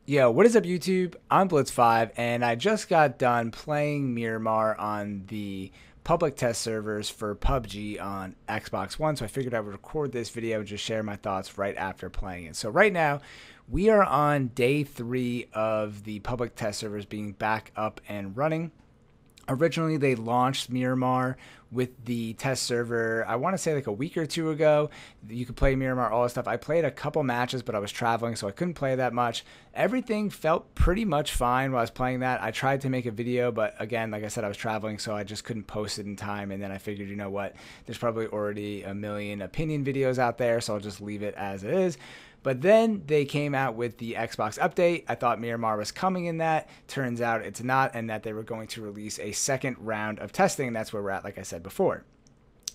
Yo, what is up, YouTube? I'm Blitz5, and I just got done playing Miramar on the public test servers for PUBG on Xbox One, so I figured I would record this video and just share my thoughts right after playing it. So right now, we are on day 3 of the public test servers being back up and running. Originally, they launched Miramar with the test server, I want to say like a week or two ago. You could play Miramar, all that stuff. I played a couple matches, but I was traveling, so I couldn't play that much. Everything felt pretty much fine while I was playing that. I tried to make a video, but again, like I said, I was traveling, so I just couldn't post it in time. And then I figured, you know what, there's probably already a million opinion videos out there, so I'll just leave it as it is. But then they came out with the Xbox update. I thought Miramar was coming in that. Turns out it's not, and that they were going to release a second round of testing. That's where we're at, like I said before.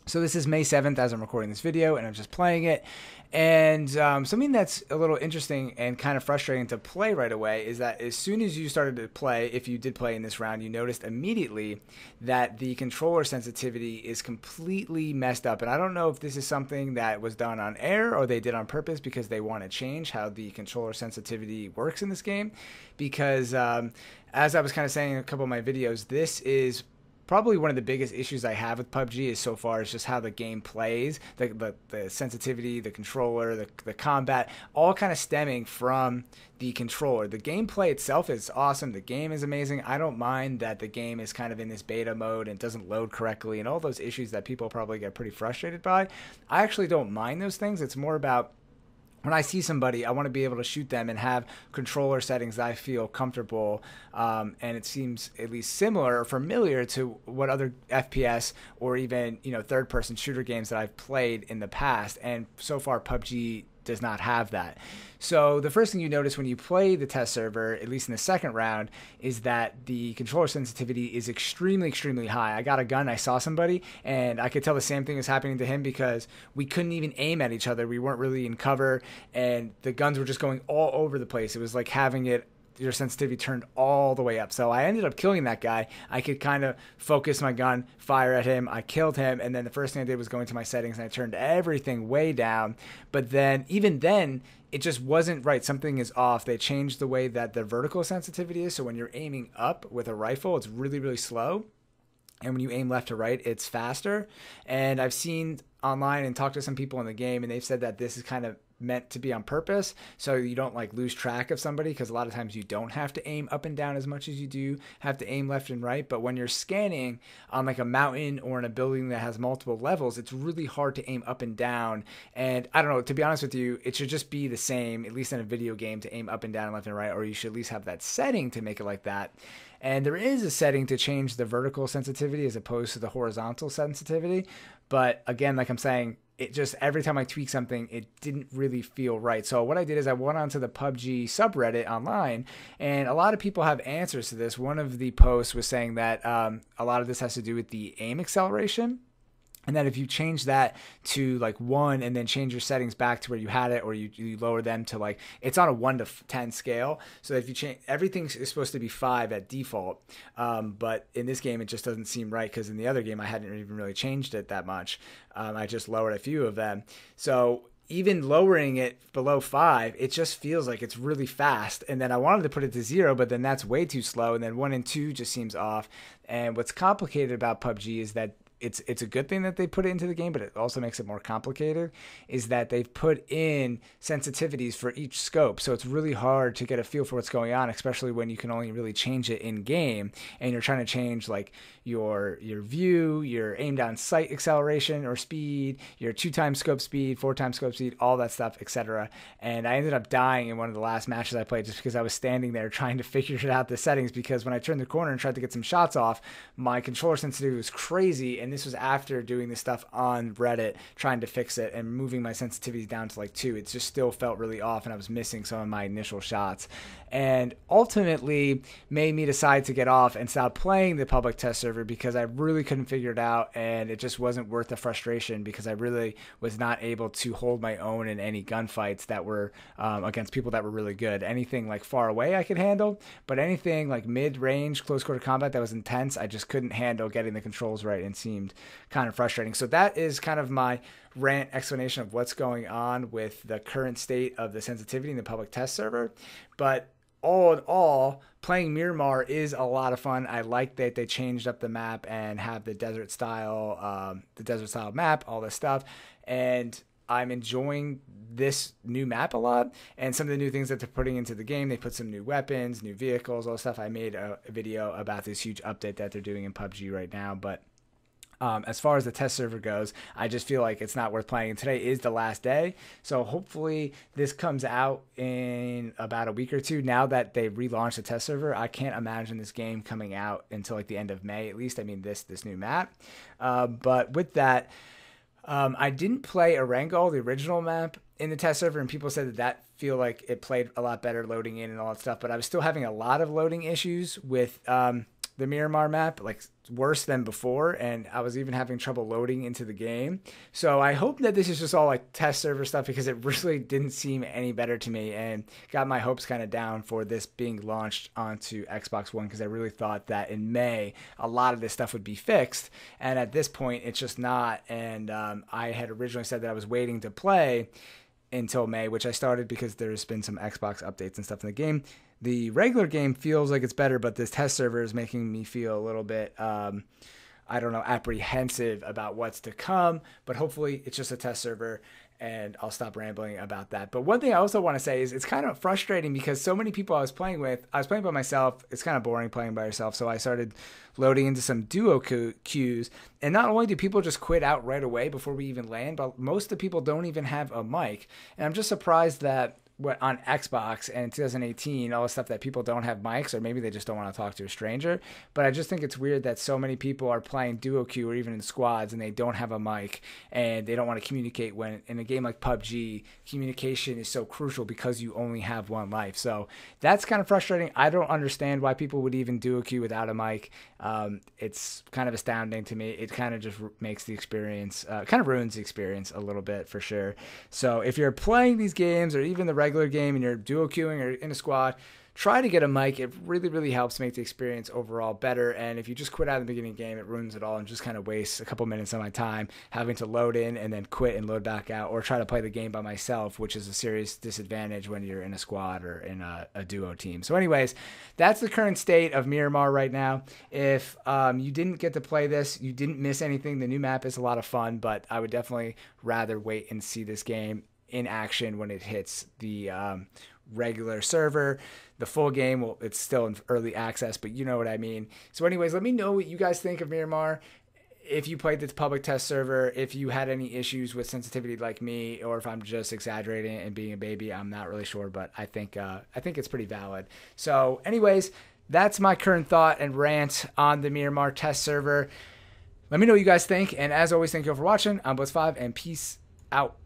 So this is May 7th as I'm recording this video, and I'm just playing it. And something that's a little interesting and kind of frustrating to play right away is that as soon as you started to play, if you did play in this round, you noticed immediately that the controller sensitivity is completely messed up. And I don't know if this is something that was done on air or they did on purpose because they want to change how the controller sensitivity works in this game. Because as I was kind of saying in a couple of my videos, this is probably one of the biggest issues I have with PUBG is so far is just how the game plays, the sensitivity, the controller, the combat, all kind of stemming from the controller. The gameplay itself is awesome. The game is amazing. I don't mind that the game is kind of in this beta mode and doesn't load correctly and all those issues that people probably get pretty frustrated by. I actually don't mind those things. It's more about when I see somebody, I want to be able to shoot them and have controller settings that I feel comfortable, and it seems at least similar or familiar to what other FPS or even third-person shooter games that I've played in the past. And so far, PUBG does not have that. So the first thing you notice when you play the test server, at least in the second round, is that the controller sensitivity is extremely, extremely high. I got a gun, I saw somebody, and I could tell the same thing was happening to him because we couldn't even aim at each other. We weren't really in cover, and the guns were just going all over the place. It was like having your sensitivity turned all the way up. So I ended up killing that guy. I could kind of focus my gun, fire at him. I killed him. And then the first thing I did was go into my settings and I turned everything way down. But then, even then, it just wasn't right. Something is off. They changed the way that the vertical sensitivity is. So when you're aiming up with a rifle, it's really, really slow. And when you aim left to right, it's faster. And I've seen online and talked to some people in the game, and they've said that this is kind of meant to be on purpose so you don't like lose track of somebody, because a lot of times you don't have to aim up and down as much as you do have to aim left and right. But when you're scanning on like a mountain or in a building that has multiple levels, it's really hard to aim up and down. And I don't know, to be honest with you, it should just be the same, at least in a video game, to aim up and down and left and right, or you should at least have that setting to make it like that. And there is a setting to change the vertical sensitivity as opposed to the horizontal sensitivity. But again, like I'm saying, it just, every time I tweak something, it didn't really feel right. So what I did is I went onto the PUBG subreddit online, and a lot of people have answers to this. One of the posts was saying that a lot of this has to do with the aim acceleration. And that if you change that to like 1 and then change your settings back to where you had it, or you lower them to like, it's on a 1 to 10 scale. So if you change, everything is supposed to be 5 at default. But in this game, it just doesn't seem right, because in the other game, I hadn't even really changed it that much. I just lowered a few of them. So even lowering it below 5, it just feels like it's really fast. And then I wanted to put it to 0, but then that's way too slow. And then 1 and 2 just seems off. And what's complicated about PUBG is that it's a good thing that they put it into the game, but it also makes it more complicated, is that they've put in sensitivities for each scope. So it's really hard to get a feel for what's going on, especially when you can only really change it in game, and you're trying to change like your view, your aim down sight acceleration or speed, your 2x scope speed, 4x scope speed, all that stuff, etc. And I ended up dying in one of the last matches I played just because I was standing there trying to figure out the settings, because when I turned the corner and tried to get some shots off, my controller sensitivity was crazy. And this was after doing this stuff on Reddit, trying to fix it and moving my sensitivity down to like 2. It just still felt really off, and I was missing some of my initial shots, and ultimately made me decide to get off and stop playing the public test server, because I really couldn't figure it out, and it just wasn't worth the frustration, because I really was not able to hold my own in any gunfights that were against people that were really good. Anything like far away I could handle, but anything like mid-range, close quarter combat that was intense, I just couldn't handle getting the controls right, and seemed kind of frustrating. So that is kind of my rant explanation of what's going on with the current state of the sensitivity in the public test server. But all in all, playing Miramar is a lot of fun. I like that they changed up the map and have the desert style map, all this stuff, and I'm enjoying this new map a lot. And some of the new things that they're putting into the game, they put some new weapons, new vehicles, all this stuff. I made a video about this huge update that they're doing in PUBG right now, but as far as the test server goes, I just feel like it's not worth playing. And today is the last day. So hopefully this comes out in about a week or two. Now that they relaunched the test server, I can't imagine this game coming out until like the end of May, at least. I mean, this new map. But with that, I didn't play Erangel, the original map, in the test server, and people said that feel like it played a lot better loading in and all that stuff. But I was still having a lot of loading issues with the Miramar map, like worse than before, and I was even having trouble loading into the game. So I hope that this is just all like test server stuff, because it really didn't seem any better to me and got my hopes kind of down for this being launched onto Xbox One, because I really thought that in May a lot of this stuff would be fixed, and at this point it's just not. And I had originally said that I was waiting to play until May, which I started because there's been some Xbox updates and stuff in the game. The regular game feels like it's better, but this test server is making me feel a little bit, I don't know, apprehensive about what's to come. But hopefully it's just a test server, and I'll stop rambling about that. But one thing I also want to say is it's kind of frustrating because so many people I was playing by myself. It's kind of boring playing by yourself. So I started loading into some duo queues. And not only do people just quit out right away before we even land, but most of the people don't even have a mic. And I'm just surprised that on Xbox and 2018, all the stuff that people don't have mics, or maybe they just don't want to talk to a stranger. But I just think it's weird that so many people are playing duo queue or even in squads and they don't have a mic and they don't want to communicate, when in a game like PUBG, communication is so crucial because you only have one life. So that's kind of frustrating. I don't understand why people would even duo queue without a mic. It's kind of astounding to me. It kind of just makes the experience, kind of ruins the experience a little bit for sure. So if you're playing these games or even the regular game and you're duo queuing or in a squad, try to get a mic. It really, really helps make the experience overall better. And if you just quit out of the beginning of the game, it ruins it all and just kind of wastes a couple minutes of my time having to load in and then quit and load back out, or try to play the game by myself, which is a serious disadvantage when you're in a squad or in a duo team. So anyways, that's the current state of Miramar right now. If you didn't get to play this, you didn't miss anything. The new map is a lot of fun, but I would definitely rather wait and see this game in action when it hits the regular server. The full game, well, it's still in early access, but you know what I mean. So anyways, let me know what you guys think of Miramar. If you played this public test server, if you had any issues with sensitivity like me, or if I'm just exaggerating and being a baby, I'm not really sure, but I think it's pretty valid. So anyways, that's my current thought and rant on the Miramar test server. Let me know what you guys think, and as always, thank you all for watching. I'm Blitz5, and peace out.